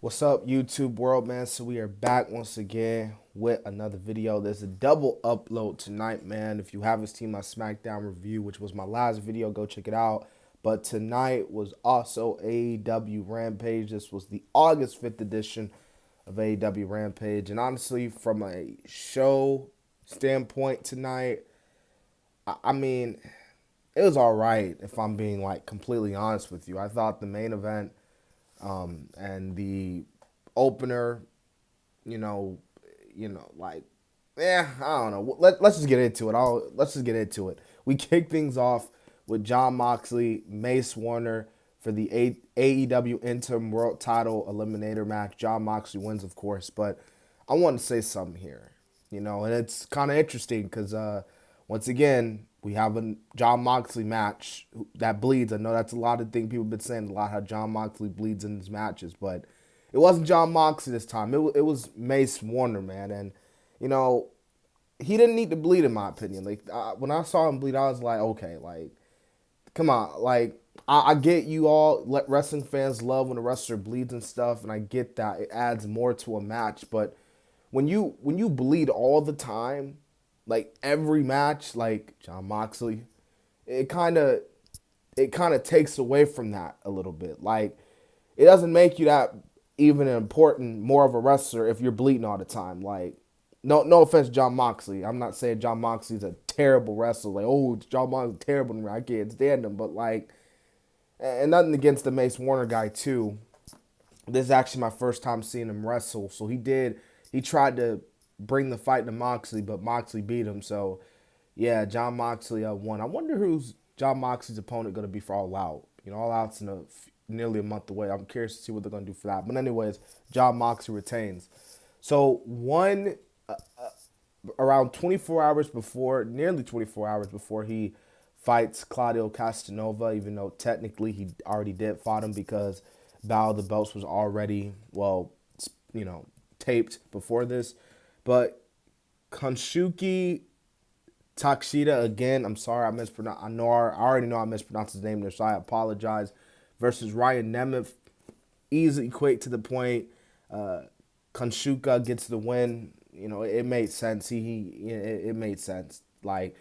What's up, YouTube world, man? So we are back once again with another video. There's a double upload tonight, man. If you haven't seen my SmackDown review, which was my last video, go check it out. But tonight was also AEW Rampage. This was the August 5th edition of AEW Rampage. And honestly, from a show standpoint tonight, I mean, it was all right, if I'm being, like, completely honest with you. I thought the main event and the opener, like, I don't know. Let's just get into it. Let's just get into it. We kick things off with John Moxley, Mace Warner for the AEW Interim World Title Eliminator match. John Moxley wins, of course, but I want to say something here, and it's kind of interesting because once again, we have a John Moxley match that bleeds. I know that's a lot of things people have been saying a lot, how John Moxley bleeds in his matches, but it wasn't John Moxley this time. It was Mace Warner, man. And, he didn't need to bleed, in my opinion. Like, when I saw him bleed, I was like, okay, like, come on. Like, I get you all, wrestling fans love when a wrestler bleeds and stuff, and I get that. It adds more to a match, but when you bleed all the time, like every match, like John Moxley, it kind of takes away from that a little bit. Like, it doesn't make you that even important, more of a wrestler if you're bleeding all the time. Like, no offense, John Moxley. I'm not saying John Moxley's a terrible wrestler. Like, oh, John Moxley's terrible. I can't stand him. But, like, and nothing against the Mace Warner guy, too. This is actually my first time seeing him wrestle. So he tried to bring the fight to Moxley, but Moxley beat him. So, yeah, John Moxley won. I wonder who's John Moxley's opponent going to be for All Out. All Out's in nearly a month away. I'm curious to see what they're going to do for that. But anyways, John Moxley retains. So around 24 hours before, nearly 24 hours before he fights Claudio Castanova, even though technically he already did fight him because Battle of the Belts was already, taped before this. But Kanshuka Takeshita, again, I'm sorry I mispronounced. I already know I mispronounced his name there, so I apologize. Versus Ryan Nemeth, easy, quick, to the point. Kanshuka gets the win. It made sense. It made sense. Like,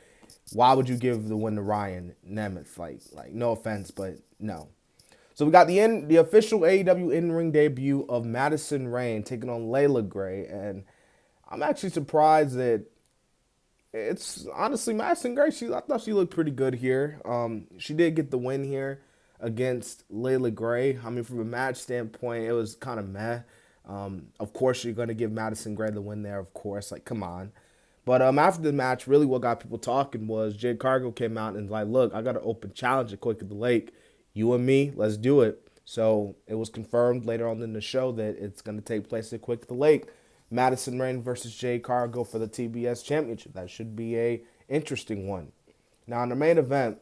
why would you give the win to Ryan Nemeth? Like, no offense, but no. So we got the official AEW in-ring debut of Madison Rain taking on Layla Gray, and I'm actually surprised that it's honestly Madison Gray. I thought she looked pretty good here. She did get the win here against Layla Gray. I mean, from a match standpoint, it was kind of meh. Of course, you're going to give Madison Gray the win there, of course. Like, come on. But after the match, really what got people talking was Jade Cargill came out and was like, look, I got an open challenge at Quick at the Lake. You and me, let's do it. So it was confirmed later on in the show that it's going to take place at Quick at the Lake. Madison Rain versus Jade Cargill for the TBS Championship. That should be a interesting one. Now, in the main event,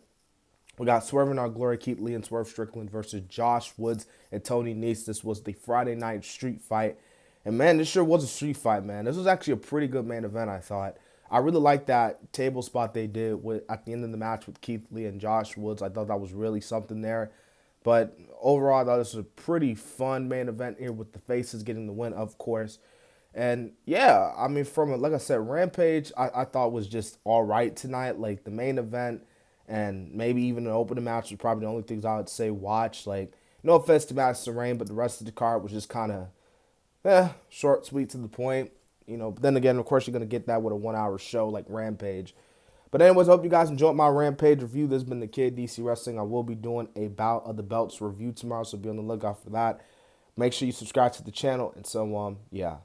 we got Swerve in Our Glory, Keith Lee and Swerve Strickland versus Josh Woods and Tony Nese. This was the Friday night street fight. And, man, this sure was a street fight, man. This was actually a pretty good main event, I thought. I really liked that table spot they did at the end of the match with Keith Lee and Josh Woods. I thought that was really something there. But overall, I thought this was a pretty fun main event here with the faces getting the win, of course. And, yeah, I mean, like I said, Rampage, I thought was just all right tonight. Like, the main event and maybe even an opening match was probably the only things I would say watch. Like, no offense to Madison Rain, but the rest of the card was just kind of, short, sweet, to the point. But then again, of course, you're going to get that with a 1-hour show like Rampage. But anyways, I hope you guys enjoyed my Rampage review. This has been the Kid DC Wrestling. I will be doing a Bout of the Belts review tomorrow, so be on the lookout for that. Make sure you subscribe to the channel. And so, yeah.